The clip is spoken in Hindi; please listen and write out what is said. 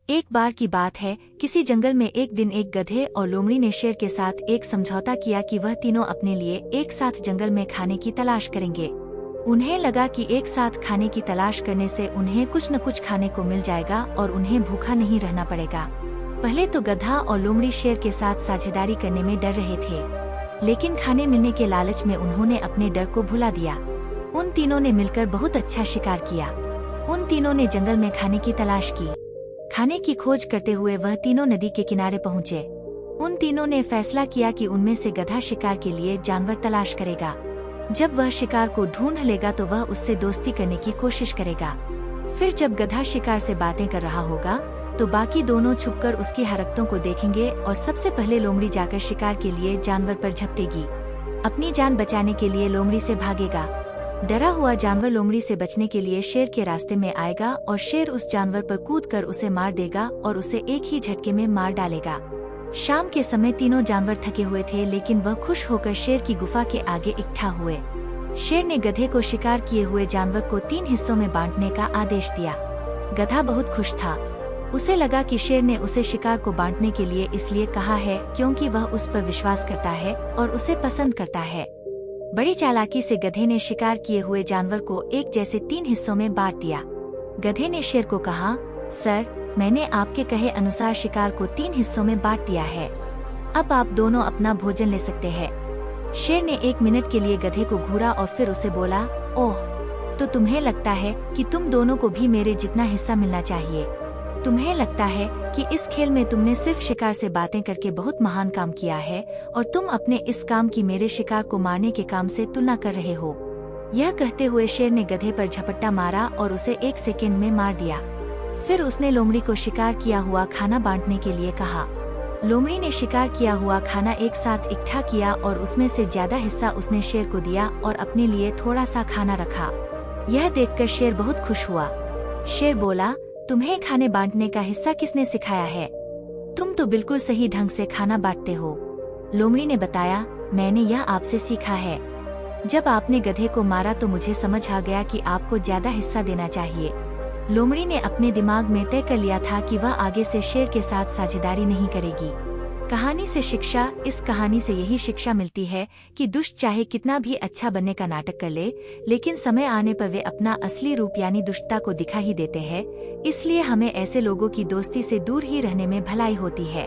एक बार की बात है, किसी जंगल में एक दिन एक गधे और लोमड़ी ने शेर के साथ एक समझौता किया कि वह तीनों अपने लिए एक साथ जंगल में खाने की तलाश करेंगे। उन्हें लगा कि एक साथ खाने की तलाश करने से उन्हें कुछ न कुछ खाने को मिल जाएगा और उन्हें भूखा नहीं रहना पड़ेगा। पहले तो गधा और लोमड़ी शेर के साथ साझेदारी करने में डर रहे थे, लेकिन खाने मिलने के लालच में उन्होंने अपने डर को भुला दिया। उन तीनों ने मिलकर बहुत अच्छा शिकार किया। उन तीनों ने जंगल में खाने की तलाश की। खाने की खोज करते हुए वह तीनों नदी के किनारे पहुँचे। उन तीनों ने फैसला किया कि उनमें से गधा शिकार के लिए जानवर तलाश करेगा। जब वह शिकार को ढूंढ लेगा तो वह उससे दोस्ती करने की कोशिश करेगा। फिर जब गधा शिकार से बातें कर रहा होगा तो बाकी दोनों छुपकर उसकी हरकतों को देखेंगे और सबसे पहले लोमड़ी जाकर शिकार के लिए जानवर पर झपटेगी। अपनी जान बचाने के लिए लोमड़ी से भागेगा। डरा हुआ जानवर लोमड़ी से बचने के लिए शेर के रास्ते में आएगा और शेर उस जानवर पर कूदकर उसे मार देगा और उसे एक ही झटके में मार डालेगा। शाम के समय तीनों जानवर थके हुए थे, लेकिन वह खुश होकर शेर की गुफा के आगे इकट्ठा हुए। शेर ने गधे को शिकार किए हुए जानवर को 3 हिस्सों में बांटने का आदेश दिया। गधा बहुत खुश था। उसे लगा कि शेर ने उसे शिकार को बांटने के लिए इसलिए कहा है क्योंकि वह उस पर विश्वास करता है और उसे पसंद करता है। बड़ी चालाकी से गधे ने शिकार किए हुए जानवर को एक जैसे 3 हिस्सों में बांट दिया। गधे ने शेर को कहा, सर, मैंने आपके कहे अनुसार शिकार को 3 हिस्सों में बांट दिया है। अब आप दोनों अपना भोजन ले सकते हैं। शेर ने 1 मिनट के लिए गधे को घूरा और फिर उसे बोला, ओह, तो तुम्हें लगता है कि तुम दोनों को भी मेरे जितना हिस्सा मिलना चाहिए। तुम्हें लगता है कि इस खेल में तुमने सिर्फ शिकार से बातें करके बहुत महान काम किया है और तुम अपने इस काम की मेरे शिकार को मारने के काम से तुलना कर रहे हो। यह कहते हुए शेर ने गधे पर झपट्टा मारा और उसे 1 सेकेंड में मार दिया। फिर उसने लोमड़ी को शिकार किया हुआ खाना बांटने के लिए कहा। लोमड़ी ने शिकार किया हुआ खाना एक साथ इकट्ठा किया और उसमें से ज्यादा हिस्सा उसने शेर को दिया और अपने लिए थोड़ा सा खाना रखा। यह देखकर शेर बहुत खुश हुआ। शेर बोला, तुम्हें खाने बांटने का हिस्सा किसने सिखाया है? तुम तो बिल्कुल सही ढंग से खाना बांटते हो। लोमड़ी ने बताया, मैंने यह आपसे सीखा है। जब आपने गधे को मारा तो मुझे समझ आ गया कि आपको ज्यादा हिस्सा देना चाहिए। लोमड़ी ने अपने दिमाग में तय कर लिया था कि वह आगे से शेर के साथ साझेदारी नहीं करेगी। कहानी से शिक्षा। इस कहानी से यही शिक्षा मिलती है कि दुष्ट चाहे कितना भी अच्छा बनने का नाटक कर ले, लेकिन समय आने पर वे अपना असली रूप यानी दुष्टता को दिखा ही देते हैं। इसलिए हमें ऐसे लोगों की दोस्ती से दूर ही रहने में भलाई होती है।